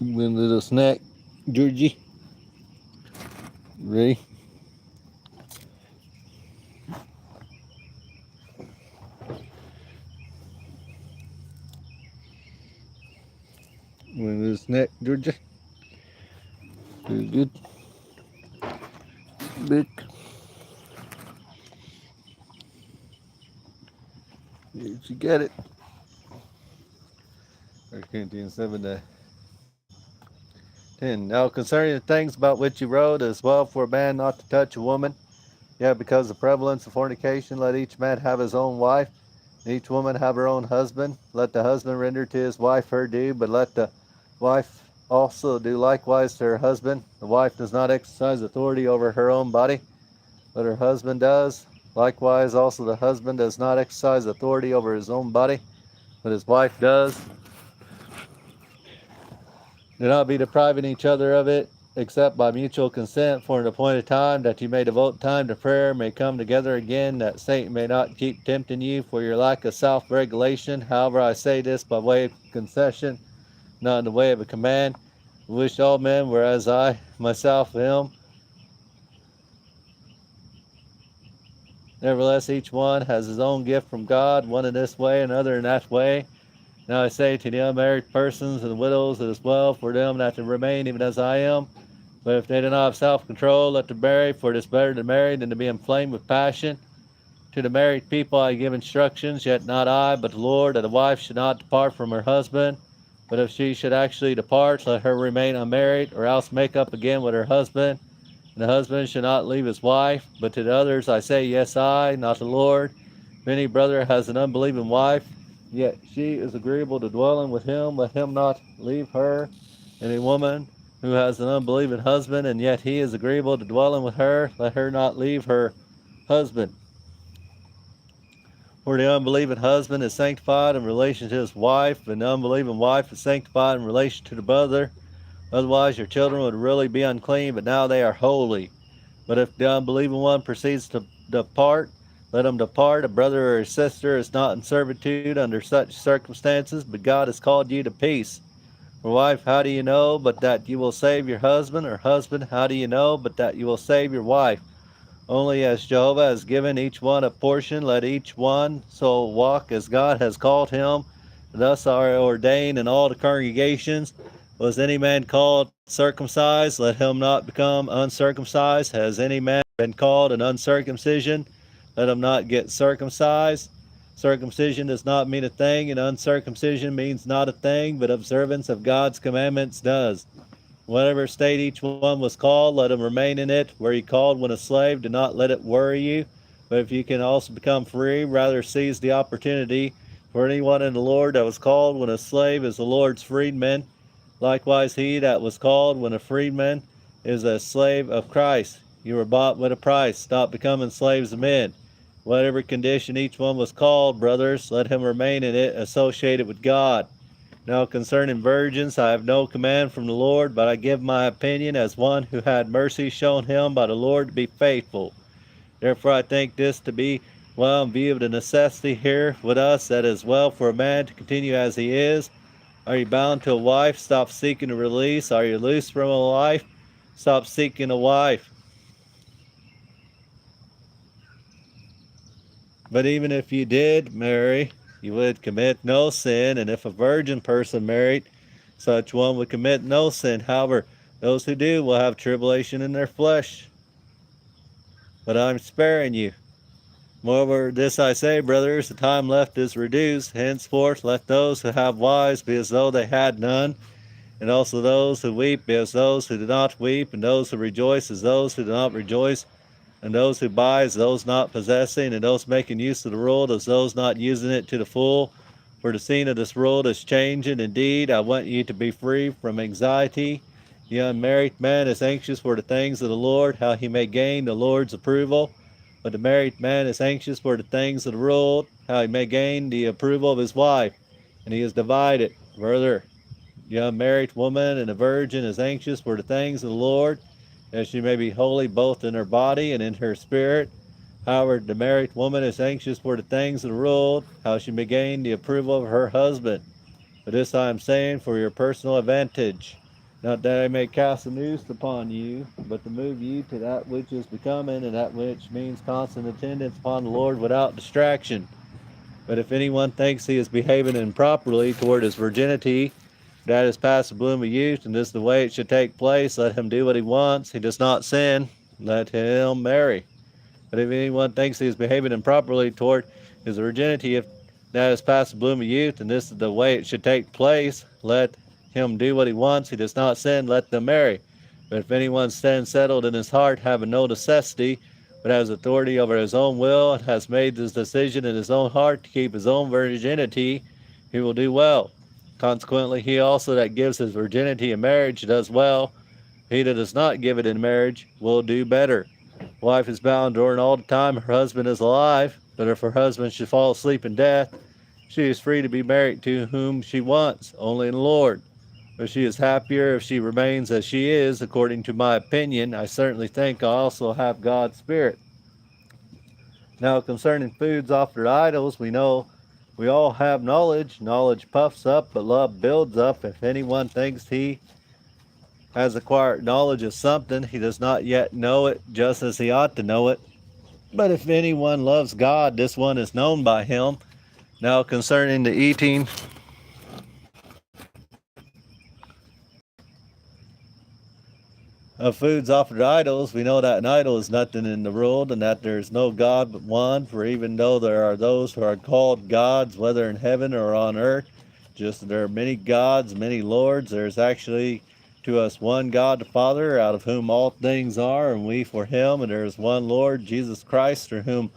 One little snack, Georgie. Ready? One little snack, Georgia. Very good. Big. Did you get it? 1 Corinthians 7:10. Now concerning the things about which you wrote, it is well for a man not to touch a woman. Yet because of the prevalence of fornication, let each man have his own wife, and each woman have her own husband. Let the husband render to his wife her due, but let the wife also do likewise to her husband. The wife does not exercise authority over her own body, but her husband does. Likewise, also the husband does not exercise authority over his own body, but his wife does. Do not be depriving each other of it, except by mutual consent for an appointed time, that you may devote time to prayer, may come together again, that Satan may not keep tempting you for your lack of self-regulation. However, I say this by way of concession, not in the way of a command. I wish all men were as I myself am. Nevertheless, each one has his own gift from God, one in this way, another in that way. Now I say to the unmarried persons and the widows, it is well for them that to remain even as I am. But if they do not have self-control, let them marry, for it is better to marry than to be inflamed with passion. To the married people I give instructions, yet not I, but the Lord, that a wife should not depart from her husband. But if she should actually depart, let her remain unmarried, or else make up again with her husband. And the husband should not leave his wife. But to the others I say, yes, I, not the Lord. If any brother has an unbelieving wife, yet she is agreeable to dwelling with him, let him not leave her. Any woman who has an unbelieving husband, and yet he is agreeable to dwelling with her, let her not leave her husband. For the unbelieving husband is sanctified in relation to his wife, and the unbelieving wife is sanctified in relation to the brother. Otherwise your children would really be unclean, but now they are holy. But if the unbelieving one proceeds to depart, let him depart. A brother or a sister is not in servitude under such circumstances, but God has called you to peace. For wife, how do you know but that you will save your husband? Or husband, how do you know but that you will save your wife? Only as Jehovah has given each one a portion, let each one so walk as God has called him. Thus are ordained in all the congregations. Was any man called circumcised? Let him not become uncircumcised. Has any man been called an uncircumcision? Let him not get circumcised. Circumcision does not mean a thing, and uncircumcision means not a thing, but observance of God's commandments does. Whatever state each one was called, let him remain in it. Were you called when a slave, do not let it worry you. But if you can also become free, rather seize the opportunity. For anyone in the Lord that was called when a slave is the Lord's freedman. Likewise, he that was called when a freedman is a slave of Christ. You were bought with a price. Stop becoming slaves of men. Whatever condition each one was called, brothers, let him remain in it, associated with God. Now concerning virgins, I have no command from the Lord, but I give my opinion as one who had mercy shown him by the Lord to be faithful. Therefore I think this to be well in view of the necessity here with us, that it is well for a man to continue as he is. Are you bound to a wife? Stop seeking a release. Are you loose from a wife? Stop seeking a wife. But even if you did marry, you would commit no sin, and if a virgin person married, such one would commit no sin. However, those who do will have tribulation in their flesh. But I'm sparing you. Moreover, this I say, brothers, the time left is reduced. Henceforth, let those who have wives be as though they had none, and also those who weep be as those who do not weep, and those who rejoice as those who do not rejoice, and those who buy as those not possessing, and those making use of the world as those not using it to the full. For the scene of this world is changing. Indeed, I want you to be free from anxiety. The unmarried man is anxious for the things of the Lord, how he may gain the Lord's approval. But the married man is anxious for the things of the world, how he may gain the approval of his wife. And he is divided. Further, the unmarried woman and the virgin is anxious for the things of the Lord, that she may be holy both in her body and in her spirit. However, the married woman is anxious for the things of the world, how she may gain the approval of her husband. But this I am saying for your personal advantage. Not that I may cast a noose upon you, but to move you to that which is becoming, and that which means constant attendance upon the Lord without distraction. But if anyone thinks he is behaving improperly toward his virginity, that is past the bloom of youth, and this is the way it should take place, let him do what he wants. He does not sin, let him marry. But if anyone thinks he is behaving improperly toward his virginity, if that is past the bloom of youth, and this is the way it should take place, let him do what he wants. He does not sin, let them marry. But if anyone stands settled in his heart, having no necessity, but has authority over his own will, and has made this decision in his own heart to keep his own virginity, he will do well. Consequently, he also that gives his virginity in marriage does well. He that does not give it in marriage will do better. Wife is bound during all the time her husband is alive, but if her husband should fall asleep in death, she is free to be married to whom she wants, only in the Lord. But she is happier if she remains as she is, according to my opinion. I certainly think I also have God's Spirit. Now, concerning foods offered to idols, we know we all have knowledge. Knowledge puffs up, but love builds up. If anyone thinks he has acquired knowledge of something, he does not yet know it just as he ought to know it. But if anyone loves God, this one is known by him. Now, concerning the eating of foods offered to idols, we know that an idol is nothing in the world, and that there is no God but one. For even though there are those who are called gods, whether in heaven or on earth, just as there are many gods, many lords, there is actually to us one God the Father, out of whom all things are, and we for him. And there is one Lord, Jesus Christ, through whom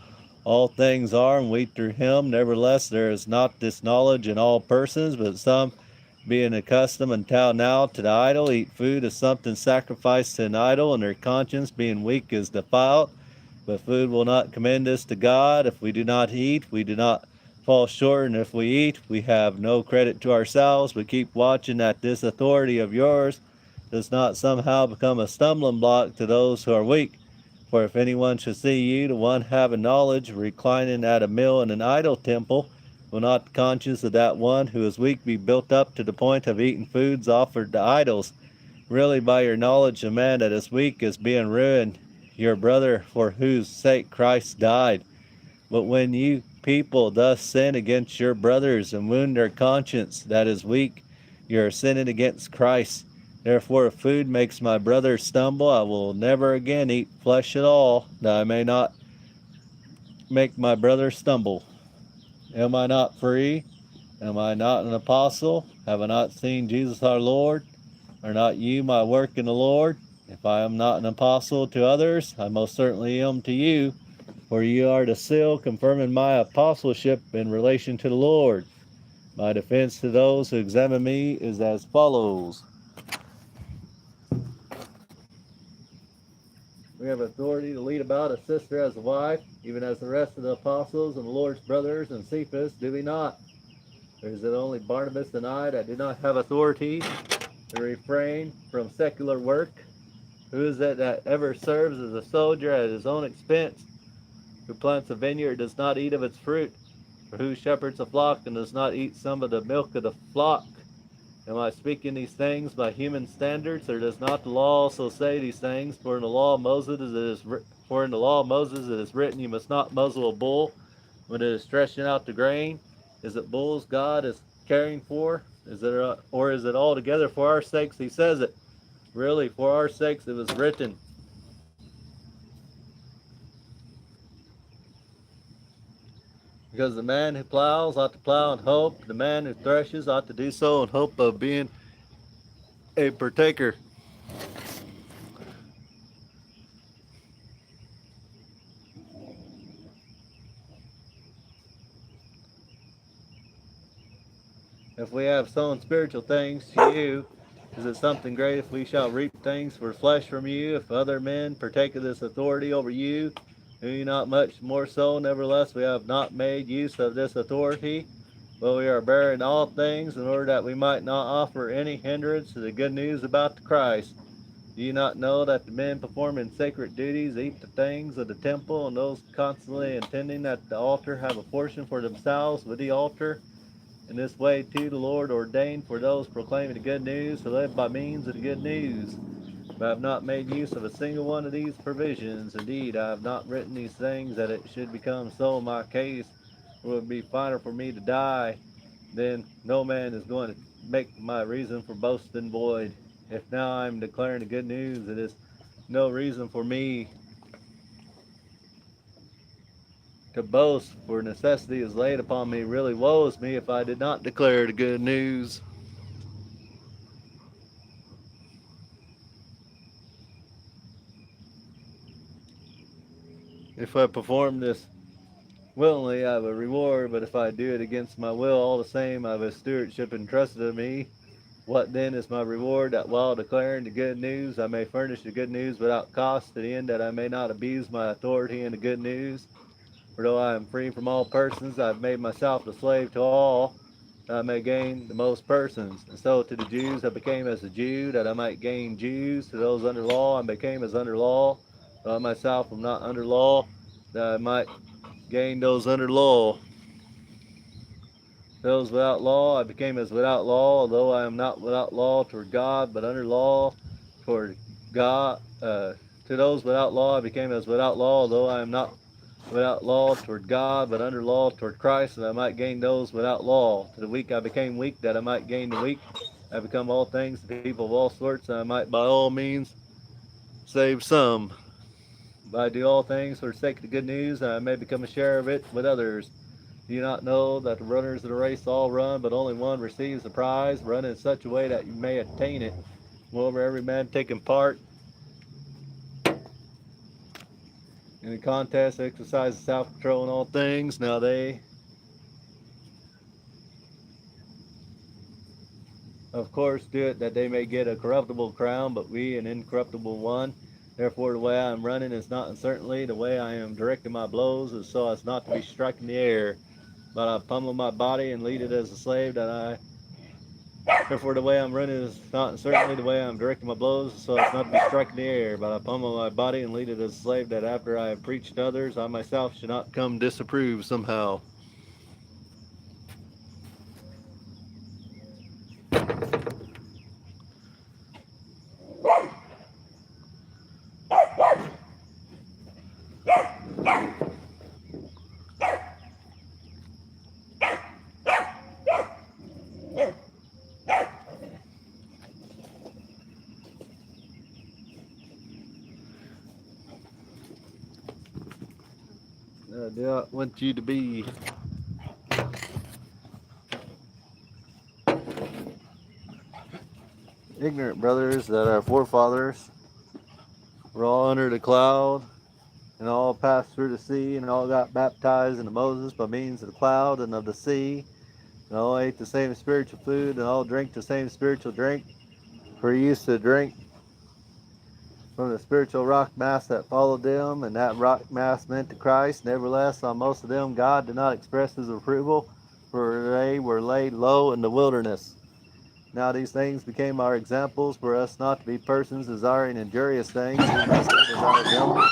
all things are, and we through him. Nevertheless, there is not this knowledge in all persons, but some, being accustomed until now to the idol, eat food as something sacrificed to an idol, and their conscience, being weak, is defiled. But food will not commend us to God. If we do not eat, we do not fall short, and if we eat, we have no credit to ourselves. But keep watching that this authority of yours does not somehow become a stumbling block to those who are weak. For if anyone should see you, the one having knowledge, reclining at a meal in an idol temple, will not the conscience of that one who is weak be built up to the point of eating foods offered to idols? Really, by your knowledge, a man that is weak is being ruined, your brother for whose sake Christ died. But when you people thus sin against your brothers and wound their conscience that is weak, you are sinning against Christ. Therefore, if food makes my brother stumble, I will never again eat flesh at all, that I may not make my brother stumble. Am I not free? Am I not an apostle? Have I not seen Jesus our Lord? Are not you my work in the Lord? If I am not an apostle to others, I most certainly am to you, for you are the seal confirming my apostleship in relation to the Lord. My defense to those who examine me is as follows. We have authority to lead about a sister as a wife, even as the rest of the apostles and the Lord's brothers and Cephas, do we not? Or is it only Barnabas and I that do not have authority to refrain from secular work? Who is it that ever serves as a soldier at his own expense? Who plants a vineyard does not eat of its fruit? Or who shepherds a flock and does not eat some of the milk of the flock? Am I speaking these things by human standards, or does not the law also say these things? For in the law of Moses it is written, you must not muzzle a bull when it is threshing out the grain. Is it bulls God is caring for? Or is it altogether for our sakes he says it? Really, for our sakes it was written. Because the man who plows ought to plow in hope. The man who threshes ought to do so in hope of being a partaker. If we have sown spiritual things to you, is it something great if we shall reap things for flesh from you? If other men partake of this authority over you, do you not much more so? Nevertheless, we have not made use of this authority, but we are bearing all things in order that we might not offer any hindrance to the good news about the Christ. Do you not know that the men performing sacred duties eat the things of the temple, and those constantly intending at the altar have a portion for themselves with the altar? In this way, too, the Lord ordained for those proclaiming the good news to live by means of the good news. But I have not made use of a single one of these provisions. Indeed, I have not written these things that it should become so in my case. It would be finer for me to die. Then no man is going to make my reason for boasting void. If now I am declaring the good news, it is no reason for me to boast, for necessity is laid upon me. Really woe is me if I did not declare the good news. If I perform this willingly, I have a reward, but if I do it against my will, all the same, I have a stewardship entrusted to me. What then is my reward? That while declaring the good news, I may furnish the good news without cost, to the end that I may not abuse my authority in the good news. For though I am free from all persons, I have made myself a slave to all, that I may gain the most persons. And so to the Jews I became as a Jew, that I might gain Jews. To those under law I became as under law, though I myself am not under law, that I might gain those under law. Those without law I became as without law, although I am not without law toward God, but under law toward God. To those without law I became as without law, although I am not without law toward God, but under law toward Christ, that I might gain those without law. To the weak I became weak, that I might gain the weak. I become all things to people of all sorts, that I might by all means save some. But I do all things for the sake of the good news, that I may become a share of it with others. Do you not know that the runners of the race all run, but only one receives the prize? Run in such a way that you may attain it. Moreover, every man taking part in the contest exercises self-control in all things. Now they, of course, do it that they may get a corruptible crown, but we an incorruptible one. Therefore, the way I am running is not uncertainly. The way I am directing my blows is so as not to be striking the air. But I pummel my body and lead it as a slave that I. Therefore, the way I'm running is not uncertainly. The way I'm directing my blows is so as not to be striking the air. But I pummel my body and lead it as a slave that after I have preached to others, I myself should not come disapprove somehow. I do not want you to be ignorant, brothers, that our forefathers were all under the cloud, and all passed through the sea, and all got baptized into Moses by means of the cloud and of the sea, and all ate the same spiritual food, and all drank the same spiritual drink, for he used to drink from the spiritual rock mass that followed them, and that rock mass meant to Christ. Nevertheless, on most of them God did not express his approval, for they were laid low in the wilderness. Now these things became our examples for us not to be persons desiring injurious things, even as they desired them.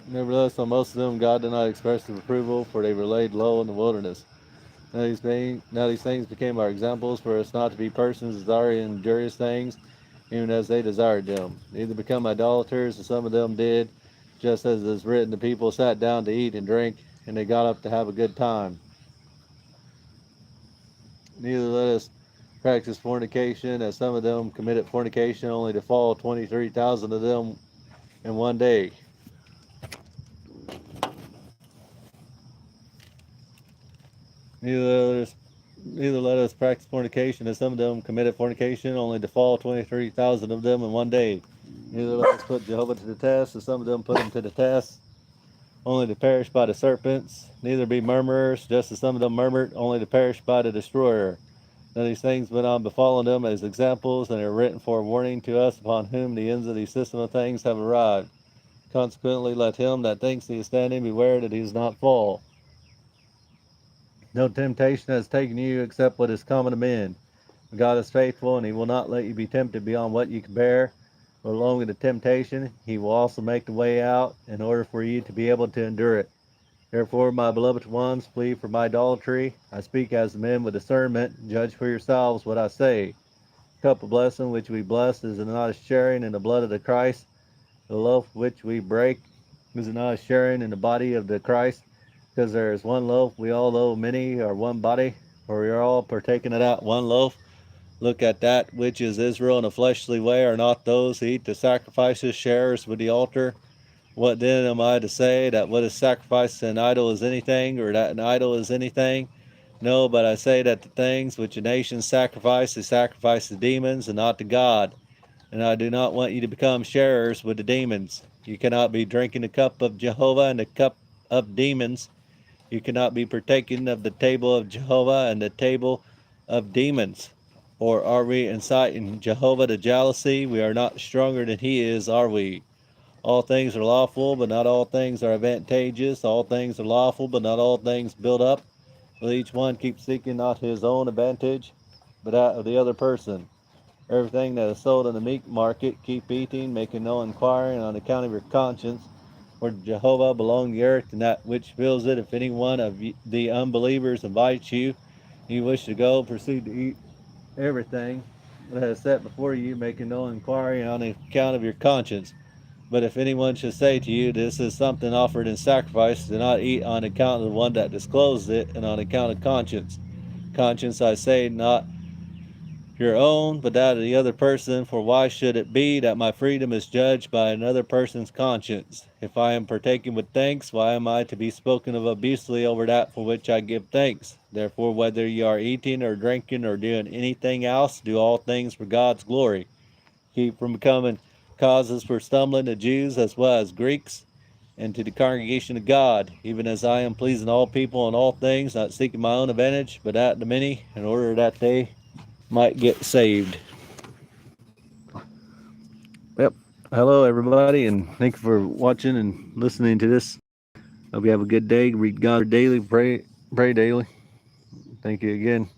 Nevertheless, on most of them God did not express his approval, for they were laid low in the wilderness. Now these things became our examples for us not to be persons desiring injurious things, even as they desired them. Neither become idolaters, as some of them did, just as it is written, the people sat down to eat and drink, and they got up to have a good time. Neither let us practice fornication, as some of them committed fornication, only to fall 23,000 of them in one day. Neither let us practice fornication, as some of them committed fornication, only to fall 23,000 of them in one day. Neither let us put Jehovah to the test, as some of them put him to the test, only to perish by the serpents. Neither be murmurers, just as some of them murmured, only to perish by the destroyer. Now these things went on befalling them as examples, and are written for a warning to us, upon whom the ends of the system of things have arrived. Consequently, let him that thinks he is standing beware that he does not fall. No temptation has taken you except what is common to men. God is faithful, and he will not let you be tempted beyond what you can bear. But along with the temptation, he will also make the way out in order for you to be able to endure it. Therefore, my beloved ones, flee from idolatry. I speak as men with discernment. Judge for yourselves what I say. The cup of blessing which we bless is not a sharing in the blood of the Christ. The loaf which we break is not a sharing in the body of the Christ. Because there is one loaf, we all, though many, are one body, for we are all partaking of that one loaf. Look at that which is Israel in a fleshly way, are not those who eat the sacrifices sharers with the altar. What then am I to say, that what is sacrificed to an idol is anything, or that an idol is anything? No, but I say that the things which a nation sacrifice, they sacrifice to demons and not to God. And I do not want you to become sharers with the demons. You cannot be drinking the cup of Jehovah and the cup of demons. You cannot be partaking of the table of Jehovah and the table of demons. Or are we inciting Jehovah to jealousy? We are not stronger than he is, are we? All things are lawful, but not all things are advantageous. All things are lawful, but not all things build up. Will each one keep seeking not his own advantage, but that of the other person? Everything that is sold in the meat market, keep eating, making no inquiring on account of your conscience. For Jehovah belong the earth, and that which fills it. If any one of the unbelievers invites you, and you wish to go, proceed to eat everything that is set before you, making no inquiry on account of your conscience. But if anyone should say to you, this is something offered in sacrifice, do not eat on account of the one that disclosed it, and on account of conscience. Conscience, I say, not your own, but that of the other person. For why should it be that my freedom is judged by another person's conscience? If I am partaking with thanks, why am I to be spoken of abusively over that for which I give thanks? Therefore, whether you are eating or drinking or doing anything else, do all things for God's glory. Keep from becoming causes for stumbling to Jews as well as Greeks, and to the congregation of God, even as I am pleasing all people in all things, not seeking my own advantage, but that of the many, in order that they might get saved. Yep. Hello, everybody, and thank you for watching and listening to this. Hope you have a good day. Read God daily, pray daily. Thank you again.